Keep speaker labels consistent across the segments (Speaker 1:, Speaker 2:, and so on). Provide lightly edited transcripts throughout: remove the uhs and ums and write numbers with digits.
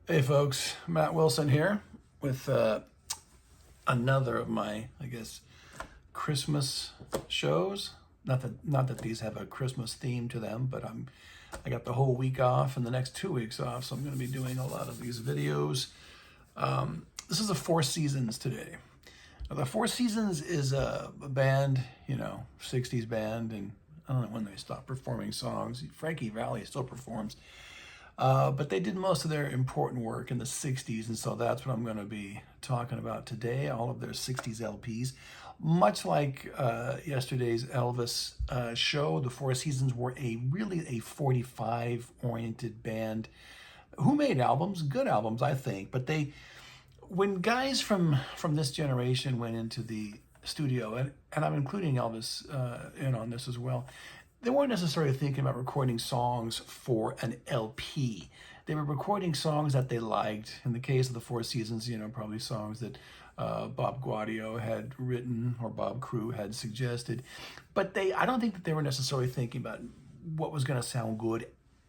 Speaker 1: Hey folks, Matt Wilson here with another of my, I guess, Christmas shows. Not that these have a Christmas theme to them, but I got the whole week off and the next 2 weeks off, so I'm going to be doing a lot of these videos. This is the Four Seasons today. Now, the Four Seasons is a band, 60s band, and I don't know when they stopped performing songs. Frankie Valli still performs. But they did most of their important work in the 60s, and so that's what I'm going to be talking about today, all of their 60s LPs. Much like yesterday's Elvis show, the Four Seasons were really a 45-oriented band who made albums, good albums, I think. But when guys from this generation went into the studio, and I'm including Elvis in on this as well, they weren't necessarily thinking about recording songs for an LP. They were recording songs that they liked. In the case of the Four Seasons, probably songs that Bob Guadio had written or Bob Crew had suggested. But I don't think that they were necessarily thinking about what was going to sound good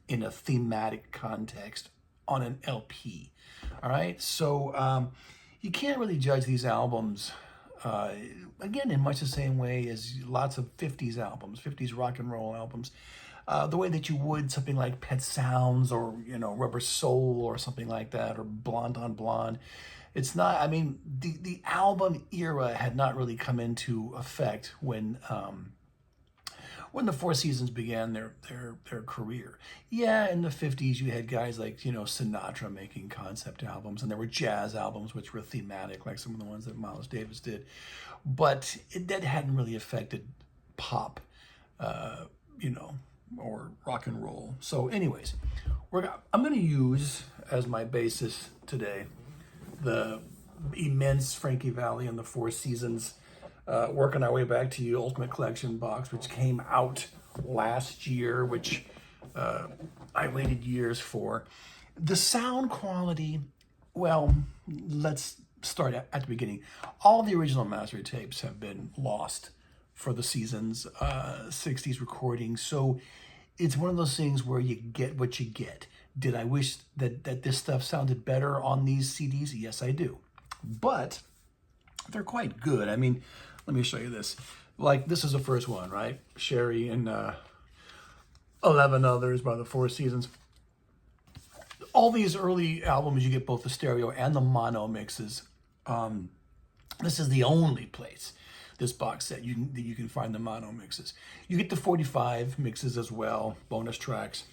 Speaker 1: in a thematic context on an LP. All right, so you can't really judge these albums again, in much the same way as lots of 50s albums, 50s rock and roll albums, the way that you would something like Pet Sounds or, Rubber Soul or something like that, or Blonde on Blonde. It's not, the album era had not really come into effect when the Four Seasons began their career. Yeah, in the 50s, you had guys like, Sinatra making concept albums, and there were jazz albums which were thematic, like some of the ones that Miles Davis did. But that hadn't really affected pop, or rock and roll. So anyways, I'm going to use as my basis today the immense Frankie Valli and the Four Seasons, working our way back to the Ultimate Collection box, which came out last year, which I waited years for. The sound quality, well, let's start at the beginning. All the original master tapes have been lost for the Seasons 60s recordings, so it's one of those things where you get what you get. Did I wish that this stuff sounded better on these CDs? Yes, I do. But they're quite good. Let me show you this. Like, this is the first one, right? Sherry and 11 Others by the Four Seasons. All these early albums, you get both the stereo and the mono mixes. This is the only place, this box set, that you can find the mono mixes. You get the 45 mixes as well, bonus tracks.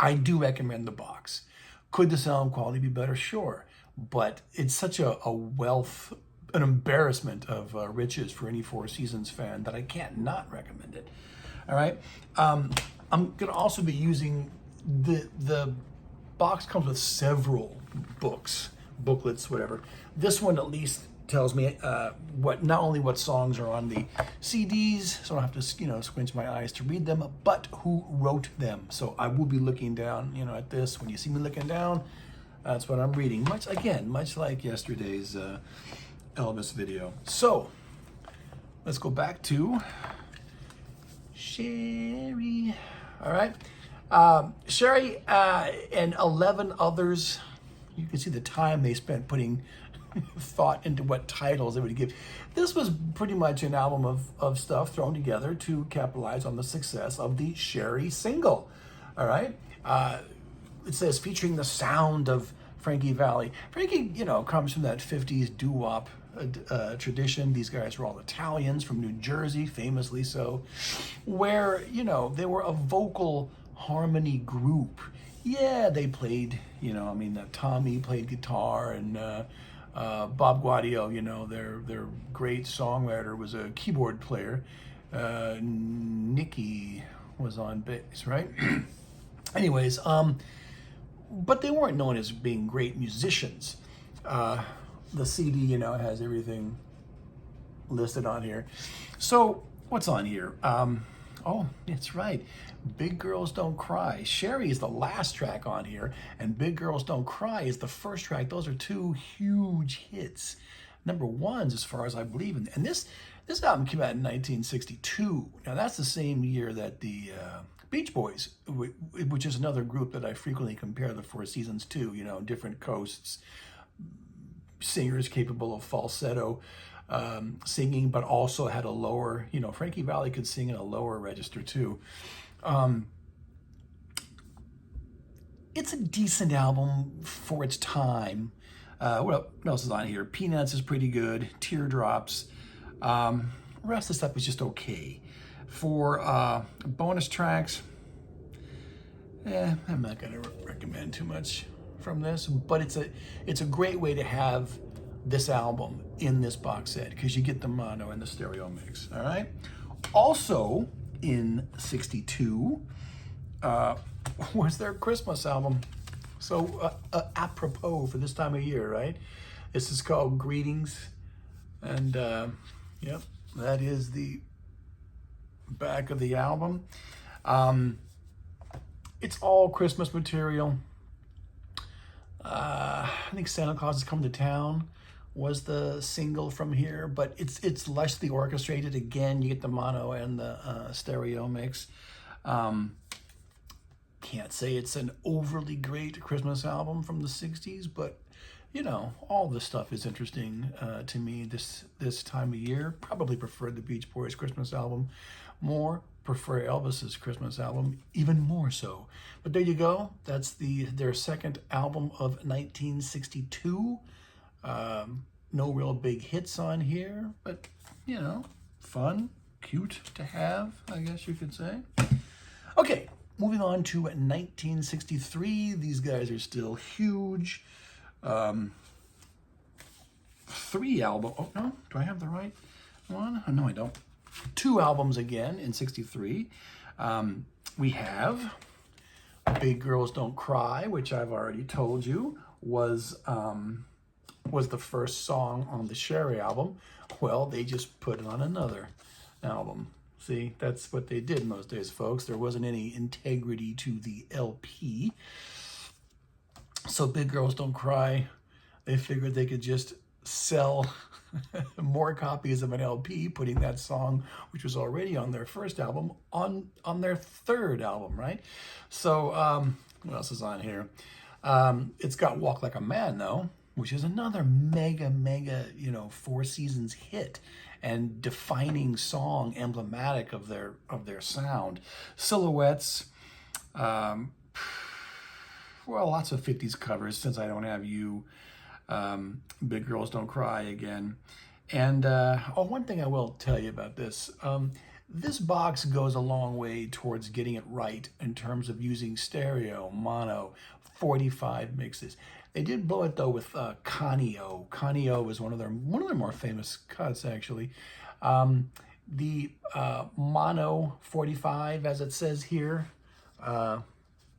Speaker 1: I do recommend the box. Could the sound quality be better? Sure. But it's such a wealth, an embarrassment of riches for any Four Seasons fan that I can't not recommend it. All right. I'm going to also be using the box comes with several booklets, whatever. This one at least tells me not only what songs are on the CDs, so I don't have to squint my eyes to read them, but who wrote them. So I will be looking down, at this. When you see me looking down, that's what I'm reading. Much like yesterday's Elvis video. So let's go back to Sherry. All right. Sherry and 11 Others. You can see the time they spent putting thought into what titles they would give. This was pretty much an album of stuff thrown together to capitalize on the success of the Sherry single. All right. It says featuring the sound of Frankie Valli. Frankie, comes from that 50s doo-wop tradition. These guys were all Italians from New Jersey, famously so, where, they were a vocal harmony group. Yeah, they played, Tommy played guitar, and Bob Guadio, their great songwriter, was a keyboard player. Nicky was on bass, right? Anyways, but they weren't known as being great musicians. The CD, has everything listed on here. So what's on here? Oh, it's right. Big Girls Don't Cry. Sherry is the last track on here, and Big Girls Don't Cry is the first track. Those are two huge hits. Number ones, as far as I believe. And this album came out in 1962. Now, that's the same year that the Beach Boys, which is another group that I frequently compare the Four Seasons to, you know, different coasts, singers capable of falsetto singing, but also had a lower, you know, Frankie Valli could sing in a lower register too. It's a decent album for its time. What else is on here? Peanuts is pretty good. Teardrops. The rest of the stuff is just okay. For bonus tracks, I'm not going to recommend too much from this, but it's a great way to have this album in this box set because you get the mono and the stereo mix. All right. Also in '62 was their Christmas album. So apropos for this time of year, right? This is called Greetings, and yep, that is the back of the album. It's all Christmas material. I think Santa Claus Is Come to Town was the single from here, but it's lushly orchestrated. Again, you get the mono and the stereo mix. Can't say it's an overly great Christmas album from the '60s, but you know, all this stuff is interesting to me this time of year. Probably prefer the Beach Boys Christmas album more. Prefer Elvis's Christmas album even more so. But there you go. That's their second album of 1962. No real big hits on here, but you know, fun, cute to have, I guess you could say. Okay, moving on to 1963. These guys are still huge. 3 albums. Oh no, do I have the right one? Oh, no, I don't. 2 albums again in '63. We have Big Girls Don't Cry, which I've already told you was the first song on the Sherry album. Well, they just put it on another album. See, that's what they did in those days, folks. There wasn't any integrity to the LP. So Big Girls Don't Cry, they figured they could just sell more copies of an LP, putting that song, which was already on their first album, on their third album, right? So what else is on here? It's got Walk Like a Man, though, which is another mega, you know, Four Seasons hit and defining song, emblematic of their sound. Silhouettes, well, lots of '50s covers, Since I Don't Have You, Big Girls Don't Cry again. And one thing I will tell you about this, this box goes a long way towards getting it right in terms of using stereo, mono, 45 mixes. They did blow it though with Conio. Conio is one of their more famous cuts, actually. The mono 45, as it says here,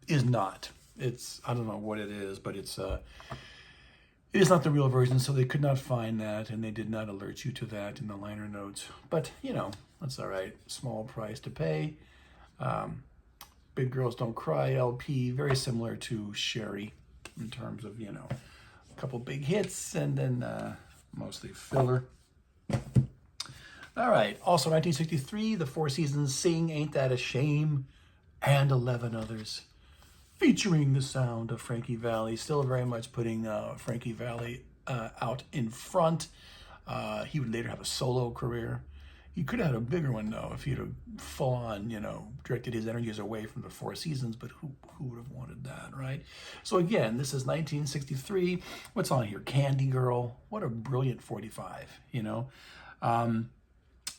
Speaker 1: is not. I don't know what it is, but it is not the real version, so they could not find that, and they did not alert you to that in the liner notes. But, you know, that's all right. Small price to pay. Big Girls Don't Cry LP, very similar to Sherry in terms of, you know, a couple big hits and then mostly filler. All right. Also 1963, the Four Seasons Sing Ain't That a Shame, and 11 others, featuring the sound of Frankie Valli, still very much putting Frankie Valli out in front. He would later have a solo career. He could have had a bigger one, though, if he'd have full-on, you know, directed his energies away from the Four Seasons, but who would have wanted that, right? So again, this is 1963. What's on here? Candy Girl. What a brilliant 45, you know?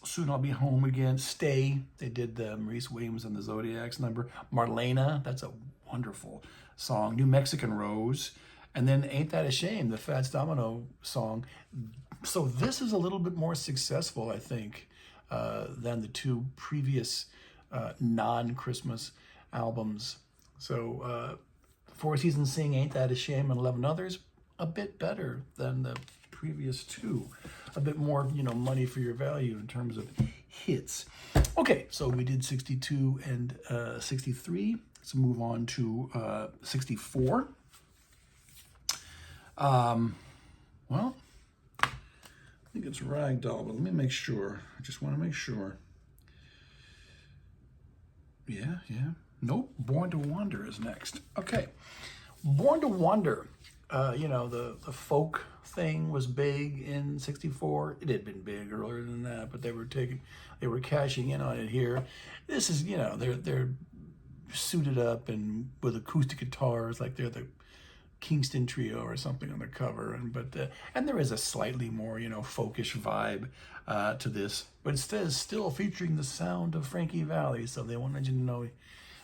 Speaker 1: Soon I'll Be Home Again. Stay. They did the Maurice Williams and the Zodiacs number. Marlena. That's a wonderful song. New Mexican Rose. And then Ain't That a Shame, the Fats Domino song. So this is a little bit more successful, I think, than the 2 previous non-Christmas albums. So Four Seasons Sing Ain't That a Shame and 11 others, a bit better than the previous 2. A bit more, you know, money for your value in terms of hits. Okay, so we did 62 and 63. Let's move on to 64. Well, I think it's Ragdoll, but let me make sure. I just want to make sure. Yeah, yeah. Nope. Born to Wander is next. Okay. Born to Wander. You know, the folk thing was big in '64. It had been big earlier than that, but they were cashing in on it here. This is, you know, they're suited up and with acoustic guitars, like they're the Kingston Trio or something on the cover, and there is a slightly more, you know, folkish vibe to this, but it says still featuring the sound of Frankie Valli, so they wanted you to know,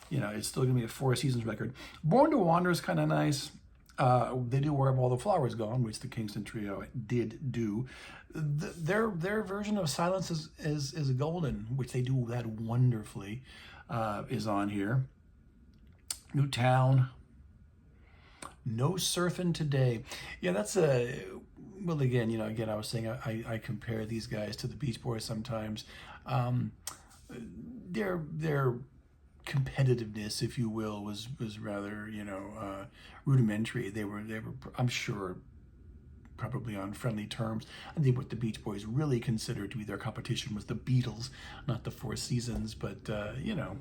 Speaker 1: you know, it's still gonna be a Four Seasons record. Born to Wander is kind of nice. They do Where Have All the Flowers Gone, which the Kingston Trio did do. Their version of Silence is Golden, which they do that wonderfully, is on here. New Town. No Surfing Today. Yeah, that's a, well, again, you know, again, I was saying I compare these guys to the Beach Boys sometimes. Their competitiveness, if you will, was rather, you know, rudimentary. They were, I'm sure, probably on friendly terms. I think what the Beach Boys really considered to be their competition was the Beatles, not the Four Seasons, but, you know,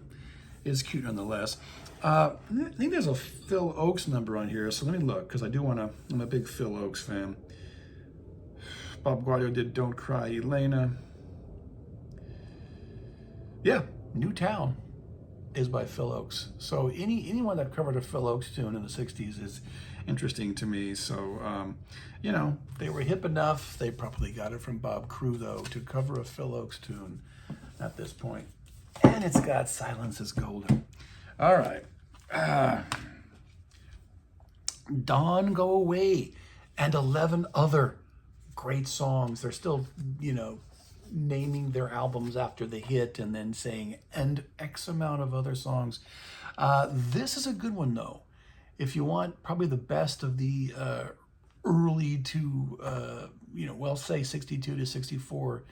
Speaker 1: it's cute nonetheless. I think there's a Phil Oakes number on here, so let me look, because I do want to, I'm a big Phil Oakes fan. Bob Guardio did Don't Cry, Elena. Yeah, New Town is by Phil Oakes. So anyone that covered a Phil Oakes tune in the 60s is interesting to me. So, you know, they were hip enough. They probably got it from Bob Crew, though, to cover a Phil Oakes tune at this point. And it's got Silence is Golden. All right. Dawn Go Away and 11 other great songs. They're still, you know, naming their albums after the hit and then saying, and X amount of other songs. This is a good one, though. If you want probably the best of the early to, you know, well, say 62 to 64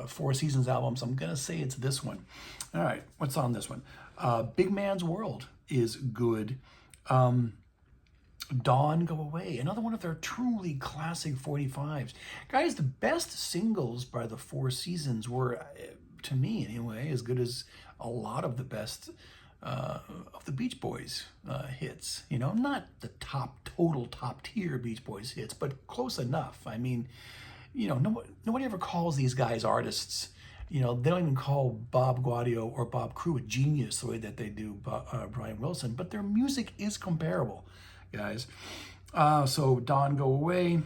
Speaker 1: Four Seasons albums, I'm going to say it's this one. All right, what's on this one? Big Man's World is good. Dawn Go Away, another one of their truly classic 45s. Guys, the best singles by the Four Seasons were, to me anyway, as good as a lot of the best of the Beach Boys hits. You know, not the total top tier Beach Boys hits, but close enough. I mean, you know, nobody ever calls these guys artists. You know, they don't even call Bob Guardio or Bob Crew a genius the way that they do Brian Wilson, but their music is comparable, guys. So Dawn Go Away.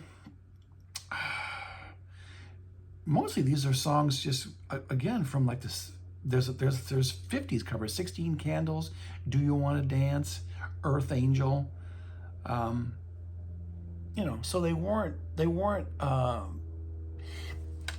Speaker 1: Mostly these are songs just, again, from like this, there's 50s covers, 16 Candles, Do You Want to Dance, Earth Angel. You know, so they weren't,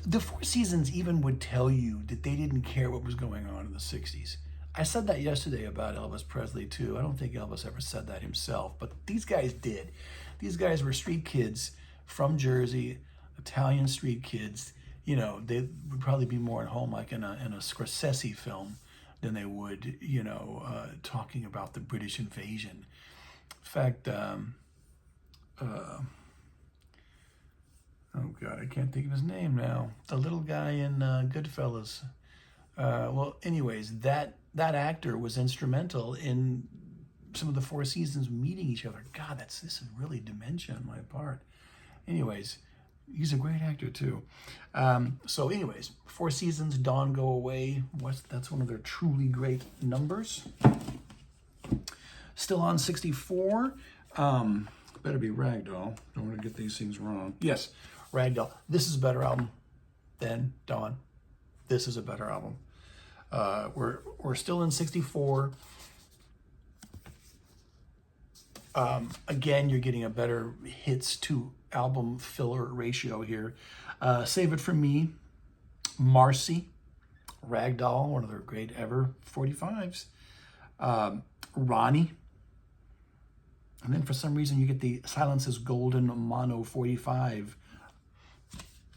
Speaker 1: the Four Seasons even would tell you that they didn't care what was going on in the 60s. I said that yesterday about Elvis Presley, too. I don't think Elvis ever said that himself, but these guys did. These guys were street kids from Jersey, Italian street kids. You know, they would probably be more at home like in a Scorsese film than they would, you know, talking about the British invasion. In fact, oh God, I can't think of his name now. The little guy in Goodfellas. Well, anyways, that actor was instrumental in some of the Four Seasons meeting each other. God, this is really dementia on my part. Anyways, he's a great actor too. So anyways, Four Seasons, Dawn Go Away. That's one of their truly great numbers. Still on 64. Better be Ragdoll. Don't want to get these things wrong. Yes, Ragdoll. This is a better album than Dawn. This is a better album. We're still in 64. Again, you're getting a better hits to album filler ratio here. Save It For Me, Marcy, Ragdoll, one of their great ever 45s. Ronnie. And then for some reason you get the Silence is Golden Mono 45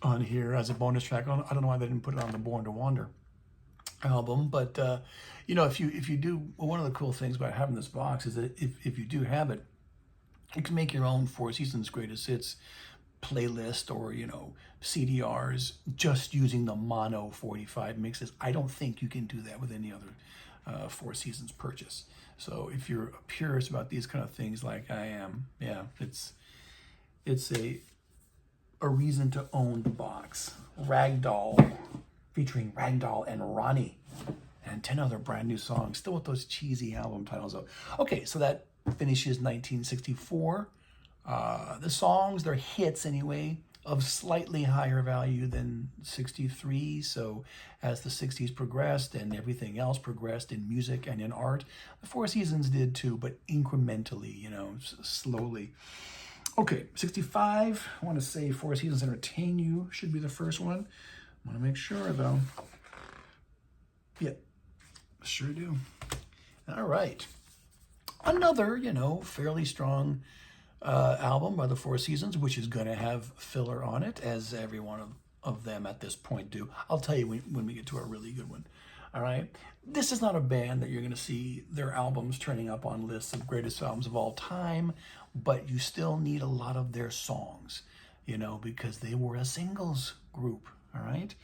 Speaker 1: on here as a bonus track. I don't know why they didn't put it on the Born to Wander album, but you know, if you do, one of the cool things about having this box is that if you do have it, you can make your own Four Seasons Greatest Hits playlist or, you know, CDRs just using the mono 45 mixes. I don't think you can do that with any other Four Seasons purchase. So if you're a purist about these kind of things like I am, yeah, it's a reason to own the box. Ragdoll, featuring Ragdoll and Ronnie, and 10 other brand new songs, still with those cheesy album titles though. Okay, so that finishes 1964. The songs, they're hits anyway, of slightly higher value than 63. So as the 60s progressed and everything else progressed in music and in art, the Four Seasons did too, but incrementally, you know, slowly. Okay, 65, I want to say Four Seasons Entertain You should be the first one. I want to make sure though. Yeah, sure do. All right. Another, you know, fairly strong album by the Four Seasons, which is going to have filler on it, as every one of them at this point do. I'll tell you when we get to a really good one. All right? This is not a band that you're going to see their albums turning up on lists of greatest albums of all time, but you still need a lot of their songs, you know, because they were a singles group. All right?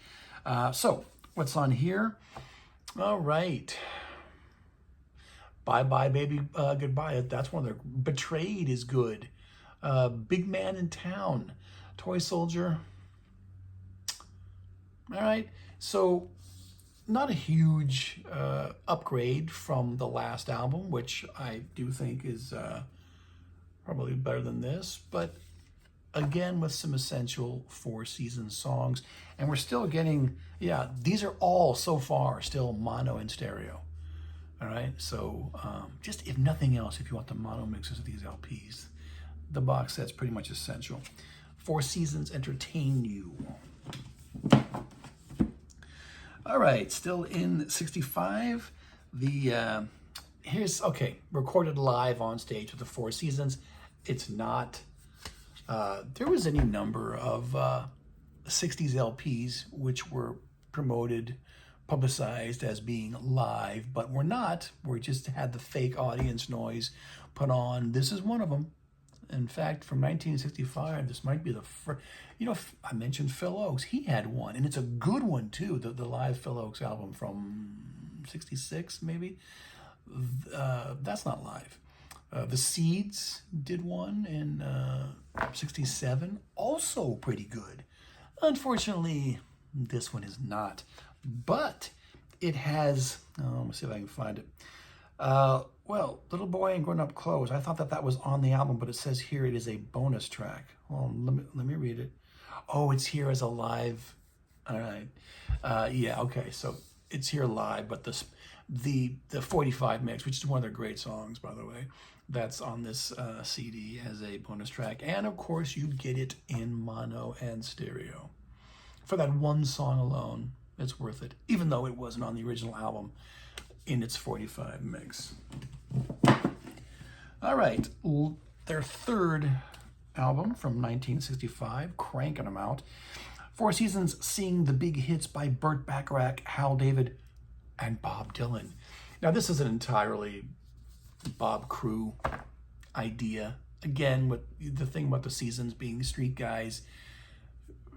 Speaker 1: So, what's on here? All right. Bye Bye Baby Goodbye. That's one of their. Betrayed is good. Big Man in Town. Toy Soldier. All right. So not a huge upgrade from the last album, which I do think is probably better than this. But again, with some essential Four Seasons songs. And we're still getting, yeah, these are all so far still mono and stereo. All right, so just if nothing else, if you want the mono mixes of these LPs, the box set's pretty much essential. Four Seasons Entertain You. All right, still in 65. Here's, okay, recorded live on stage with the Four Seasons. It's not, there was any number of 60s LPs which were promoted, publicized as being live, but we're not. We just had the fake audience noise put on. This is one of them. In fact, from 1965, this might be the first. You know, I mentioned Phil Oakes. He had one, and it's a good one too. The live Phil Oakes album from 66, maybe. That's not live. The Seeds did one in 67, also pretty good. Unfortunately, this one is not. But it has, let me see if I can find it. Well, Little Boy and Grown Up Clothes. I thought that was on the album, but it says here it is a bonus track. Well, let me read it. Oh, it's here as a live. All right. Yeah, okay. So it's here live, but the 45 mix, which is one of their great songs, by the way, that's on this CD as a bonus track. And of course, you get it in mono and stereo. For that one song alone, it's worth it, even though it wasn't on the original album in its 45 mix. All right, their third album from 1965, cranking them out. Four Seasons Sing the Big Hits by Burt Bacharach, Hal David, and Bob Dylan. Now, this is an entirely Bob crew idea. Again, with the thing about the Seasons being street guys,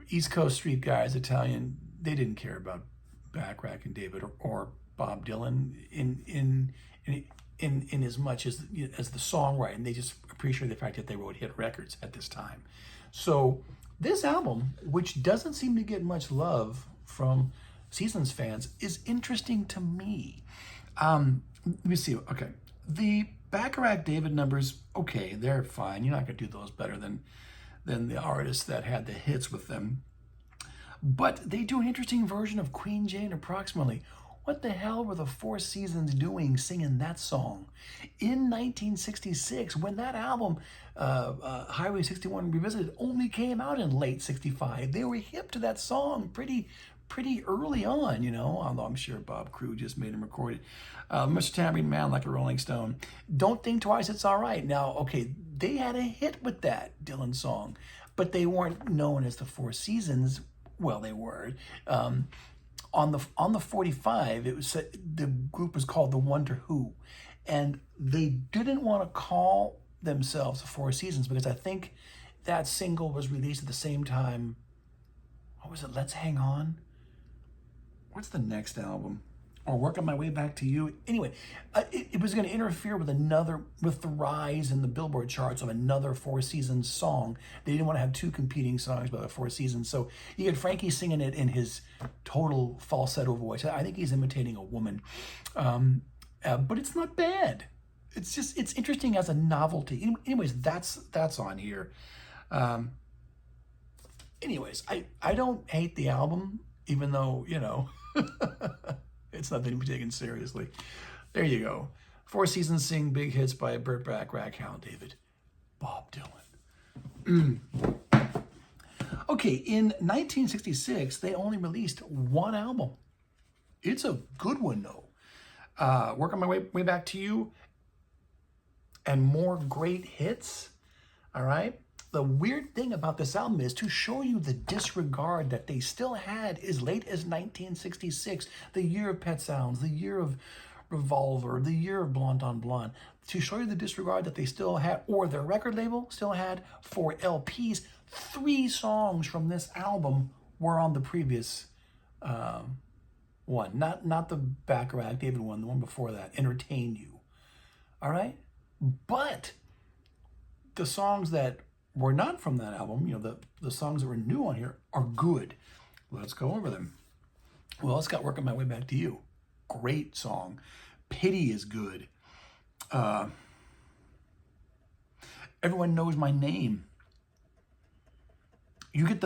Speaker 1: East Coast street guys, Italian, they didn't care about Bacharach and David or Bob Dylan in as much as the songwriting. They just appreciated the fact that they wrote hit records at this time. So this album, which doesn't seem to get much love from Seasons fans, is interesting to me. Let me see. Okay, the Bacharach David numbers, okay, they're fine. You're not going to do those better than the artists that had the hits with them. But they do an interesting version of Queen Jane approximately. What the hell were the Four Seasons doing singing that song? In 1966, when that album, Highway 61 Revisited, only came out in late 65, they were hip to that song pretty early on, you know, although I'm sure Bob Crew just made him record it. Mr. Tambourine Man, Like a Rolling Stone. Don't Think Twice, It's All Right. Now, okay, they had a hit with that Dylan song, but they weren't known as the Four Seasons. Well, they were. On the 45, it was the group was called the Wonder Who, and they didn't want to call themselves the Four Seasons because I think that single was released at the same time. What was it? Let's Hang On. What's the next album? or Working My Way Back to You. Anyway, it was going to interfere with the rise in the Billboard charts of another Four Seasons song. They didn't want to have two competing songs by the Four Seasons. So you get Frankie singing it in his total falsetto voice. I think he's imitating a woman. But it's not bad. It's interesting as a novelty. Anyways, that's on here. Anyways, I don't hate the album, even though, it's not to be taken seriously. There you go. Four Seasons sing big hits by Burt Bacharach, Hal David, Bob Dylan. Okay, in 1966, they only released one album. It's a good one, though. Working My Way Back to You and More Great Hits. All right? The weird thing about this album is to show you the disregard that they still had as late as 1966, the year of Pet Sounds, the year of Revolver, the year of Blonde on Blonde, to show you the disregard that they still had, or their record label still had, for LPs. 3 songs from this album were on the previous one. Not the Bacharach David one, the one before that, Entertain You. All right? But the songs that were not from that album, the songs that were new on here, are good. Let's go over them. Well, it's got Working My Way Back to You. Great song. Pity is good. Everyone Knows My Name. You get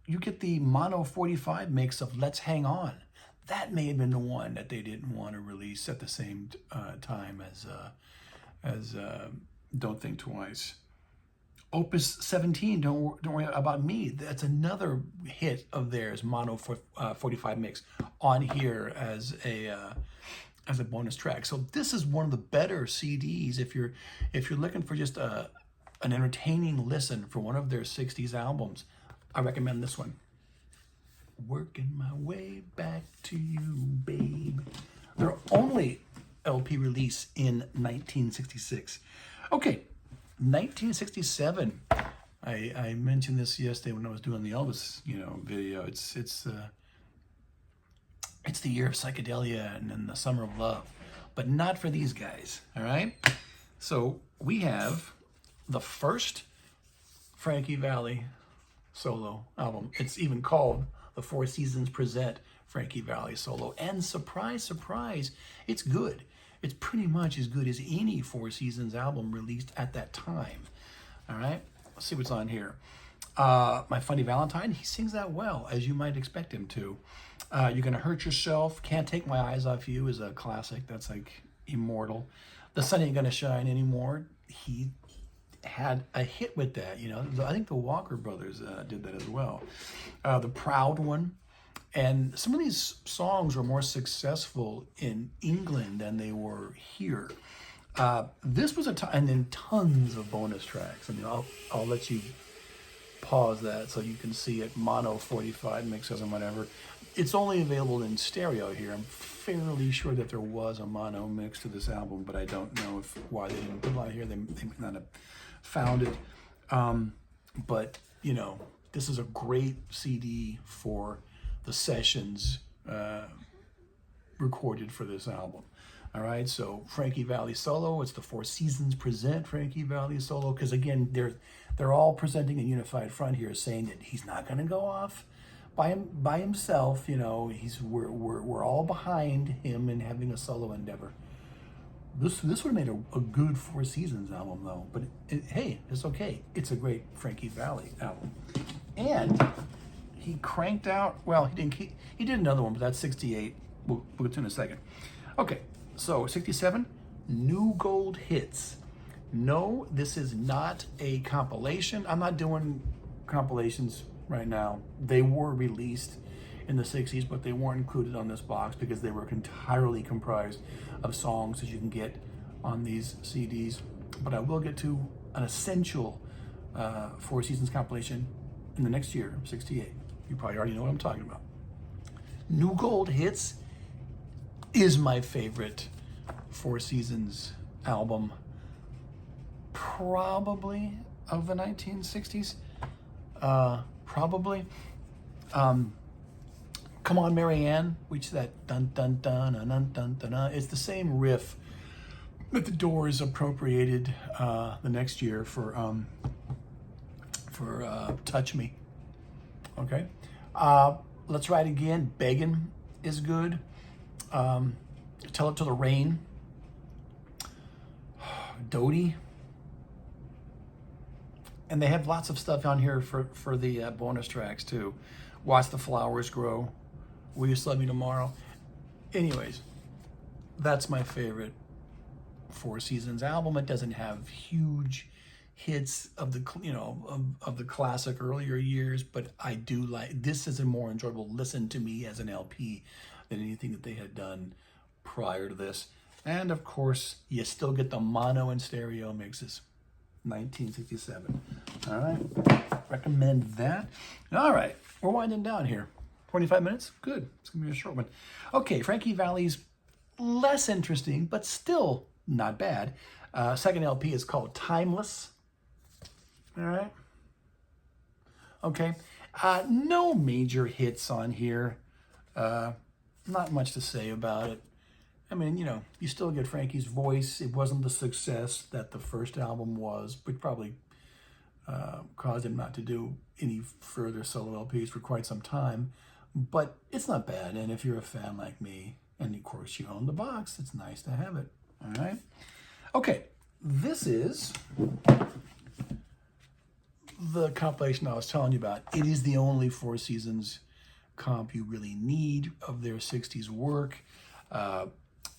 Speaker 1: you get the mono 45 mix of Let's Hang On. That may have been the one that they didn't want to release at the same time as Don't Think Twice. Opus 17, Don't Worry About Me. That's another hit of theirs, mono 45 mix, on here as a bonus track. So this is one of the better CDs if you're looking for just an entertaining listen for one of their 60s albums. I recommend this one. Working My Way Back to You, babe. Their only LP release in 1966. Okay. 1967. I mentioned this yesterday when I was doing the Elvis, video. It's the year of psychedelia and then the summer of love, but not for these guys. All right. So we have the first Frankie Valli solo album. It's even called The Four Seasons Present Frankie Valli Solo. And surprise, surprise, it's good. It's pretty much as good as any Four Seasons album released at that time. All right, let's see what's on here. My Funny Valentine, he sings that well, as you might expect him to. You're Gonna Hurt Yourself, Can't Take My Eyes Off You is a classic. That's like immortal. The Sun Ain't Gonna Shine Anymore, he had a hit with that. I think the Walker Brothers did that as well. The Proud One. And some of these songs were more successful in England than they were here. This was and then tons of bonus tracks. I'll let you pause that so you can see it. Mono 45 mixes and whatever. It's only available in stereo here. I'm fairly sure that there was a mono mix to this album, but I don't know why they didn't put it on here. They might not have found it. But this is a great CD for the sessions recorded for this album. All right, so Frankie Valli Solo, it's the Four Seasons Present Frankie Valli Solo, because again, they're all presenting a unified front here, saying that he's not going to go off by himself. We're all behind him in having a solo endeavor. This would have made a good Four Seasons album, though. But hey, it's okay. It's a great Frankie Valli album, and he cranked out. Well, he did another one, but that's 68. We'll get to in a second. Okay, so 67, New Gold Hits. No, this is not a compilation. I'm not doing compilations right now. They were released in the 60s, but they weren't included on this box because they were entirely comprised of songs that you can get on these CDs. But I will get to an essential Four Seasons compilation in the next year, 68. You probably already know what I'm talking about. New Gold Hits is my favorite Four Seasons album, probably of the 1960s. Probably. Come On Marianne, which that dun dun dun dun dun dun dun dun. It's the same riff that the Doors appropriated the next year for Touch Me. Okay, Let's Ride Again. Beggin' is good. Tell It to the Rain. Dodie. And they have lots of stuff on here for the bonus tracks too. Watch the Flowers Grow. Will You Love Me Tomorrow? Anyways, that's my favorite Four Seasons album. It doesn't have huge hits of the of the classic earlier years, but I do like this. Is a more enjoyable listen to me as an LP than anything that they had done prior to this. And of course, you still get the mono and stereo mixes. 1967. All right, recommend that. All right, we're winding down here. 25 minutes, good. It's gonna be a short one. Okay, Frankie Valli's less interesting, but still not bad. Second LP is called Timeless. All right. Okay, no major hits on here. Not much to say about it. I mean, you still get Frankie's voice. It wasn't the success that the first album was, which probably caused him not to do any further solo LPs for quite some time. But it's not bad. And if you're a fan like me, and of course you own the box, it's nice to have it. All right. Okay, this is the compilation I was telling you about. It is the only Four Seasons comp you really need of their 60s work.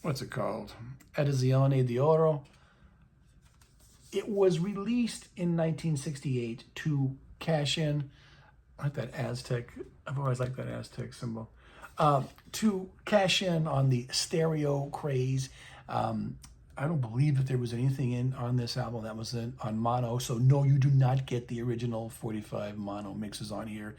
Speaker 1: What's it called? Edizione d'Oro. It was released in 1968 to cash in. I like that Aztec. I've always liked that Aztec symbol. To cash in on the stereo craze. I don't believe that there was anything on this album that was on mono. So no, you do not get the original 45 mono mixes on here.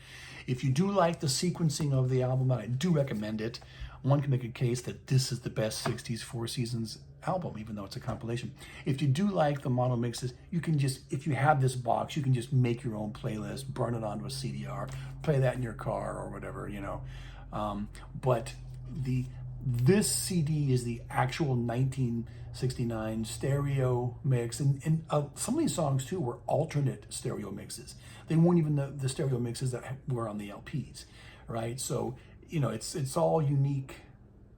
Speaker 1: If you do like the sequencing of the album, and I do recommend it, one can make a case that this is the best 60s Four Seasons album, even though it's a compilation. If you do like the mono mixes, you can just, if you have this box, you can just make your own playlist, burn it onto a CDR, play that in your car or whatever, But this CD is the actual 1969 stereo mix, and some of these songs too were alternate stereo mixes. They weren't even the stereo mixes that were on the LPs, right? So it's all unique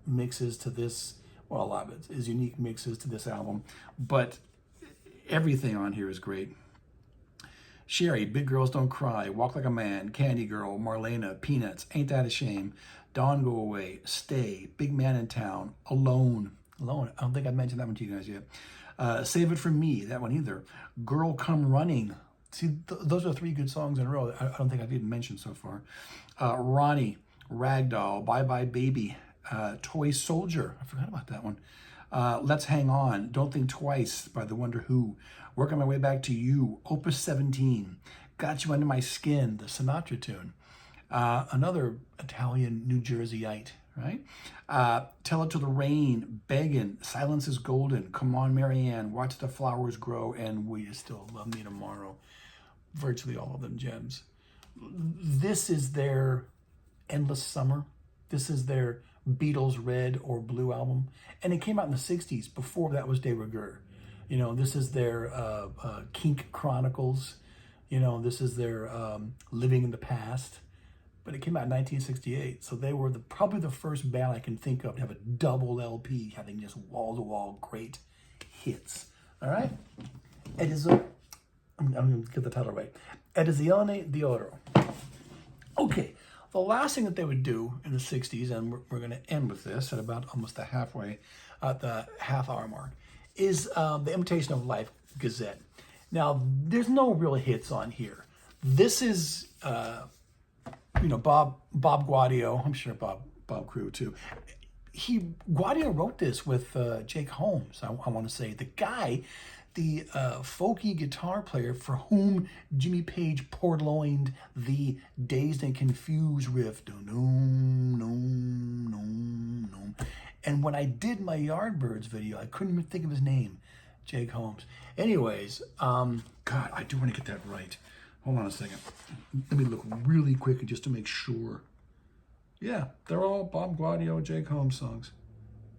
Speaker 1: mixes to this. Well, a lot of it is unique mixes to this album, but everything on here is great. Sherry, Big Girls Don't Cry, Walk Like a Man, Candy Girl, Marlena, Peanuts, Ain't That a Shame, Dawn Go Away, Stay, Big Man in Town, Alone. I don't think I mentioned that one to you guys yet. Save It For Me, that one either. Girl Come Running. See, those are three good songs in a row. I don't think I've even mentioned so far. Ronnie, Ragdoll, Bye Bye Baby, Toy Soldier. I forgot about that one. Let's Hang On, Don't Think Twice by The Wonder Who, Working My Way Back to You, Opus 17, Got You Under My Skin, the Sinatra tune. Another Italian New Jerseyite, right? Tell It to the Rain, Beggin', Silence is Golden, Come On Marianne, Watch the Flowers Grow, and Will You Still Love Me Tomorrow. Virtually all of them gems. This is their Endless Summer. This is their Beatles Red or Blue album. And it came out in the 60s. Before that was de rigueur. This is their Kink Chronicles. This is their Living in the Past. But it came out in 1968. So they were probably the first band I can think of to have a double LP having just wall-to-wall great hits. All right? I'm going to get the title right. Edizione d'Oro. Okay. The last thing that they would do in the 60s, and we're going to end with this at about almost the half-hour mark, is the Imitation of Life Gazette. Now, there's no real hits on here. This is, Bob Guadio. I'm sure Bob Crew too. Guadio wrote this with Jake Holmes. I want to say the guy, the folky guitar player for whom Jimmy Page purloined the Dazed and Confused riff. And when I did my Yardbirds video, I couldn't even think of his name. Jake Holmes. Anyways, God, I do want to get that right. Hold on a second. Let me look really quickly just to make sure. Yeah, they're all Bob Gaudio, Jake Holmes songs.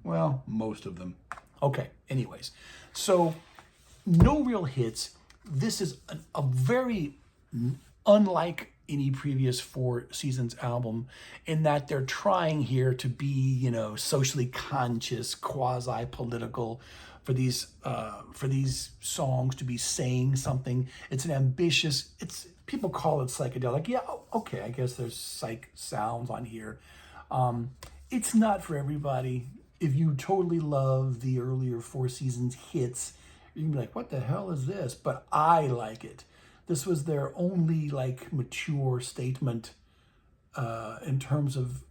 Speaker 1: Well, most of them. Okay, anyways. So, no real hits. This is a very unlike any previous Four Seasons album in that they're trying here to be, socially conscious, quasi-political for these songs to be saying something. It's an ambitious. People call it psychedelic. Yeah, okay. I guess there's psych sounds on here. It's not for everybody. If you totally love the earlier Four Seasons hits, you can be like, what the hell is this? But I like it. This was their only mature statement in terms of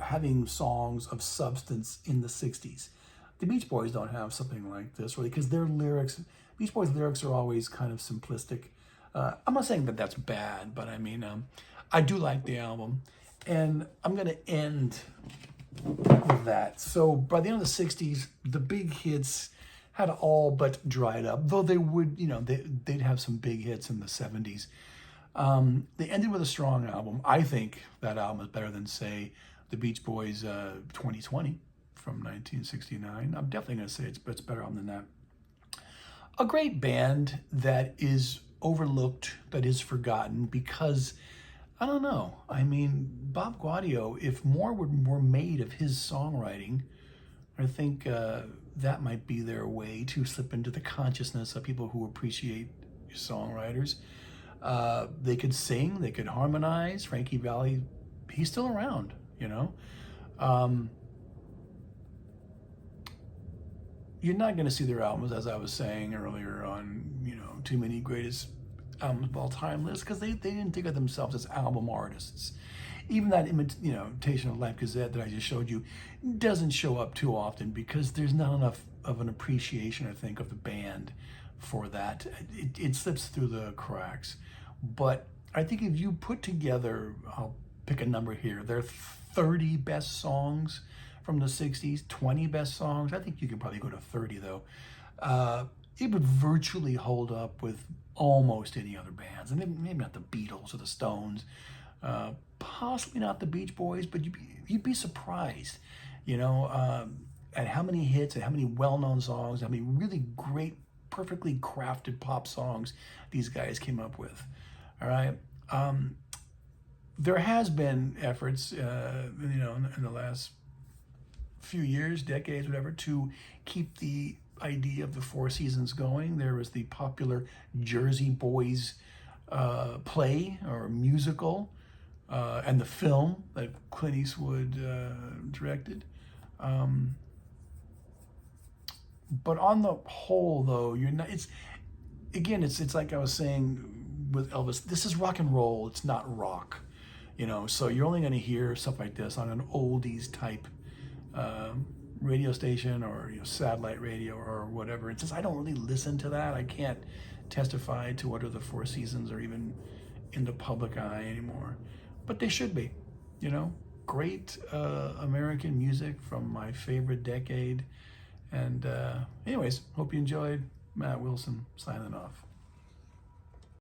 Speaker 1: having songs of substance in the 60s. The Beach Boys don't have something like this really because Beach Boys lyrics are always kind of simplistic. I'm not saying that that's bad, but I mean, I do like the album. And I'm going to end with that. So by the end of the 60s, the big hits had all but dried up, though they would, they'd have some big hits in the 70s. They ended with a strong album. I think that album is better than, say, the Beach Boys' 2020 from 1969. I'm definitely going to say it's a better album than that. A great band that is overlooked, that is forgotten because, I don't know. I mean, Bob Gaudio, if more were made of his songwriting, I think that might be their way to slip into the consciousness of people who appreciate songwriters. They could sing, they could harmonize. Frankie Valli, he's still around, You're not going to see their albums, as I was saying earlier, on, too many greatest albums of all time lists because they didn't think of themselves as album artists. Even that Imitation of Life Gazette that I just showed you doesn't show up too often because there's not enough of an appreciation, I think, of the band for that. It slips through the cracks. But I think if you put together, I'll pick a number here, there are 30 best songs from the 60s, 20 best songs. I think you could probably go to 30, though. It would virtually hold up with almost any other bands. And maybe not the Beatles or the Stones, possibly not the Beach Boys, but you'd be surprised, at how many hits and how many well-known songs, how many really great, perfectly crafted pop songs these guys came up with. All right. There has been efforts, in the last few years, decades, whatever, to keep the idea of the Four Seasons going. There was the popular Jersey Boys play or musical, and the film that Clint Eastwood directed. But on the whole, though, you're not. It's like I was saying with Elvis. This is rock and roll. It's not rock, So you're only going to hear stuff like this on an oldies type radio station or satellite radio or whatever. It's just I don't really listen to that. I can't testify to what are the Four Seasons or even in the public eye anymore. But they should be, great American music from my favorite decade. And anyways, hope you enjoyed. Matt Wilson signing off.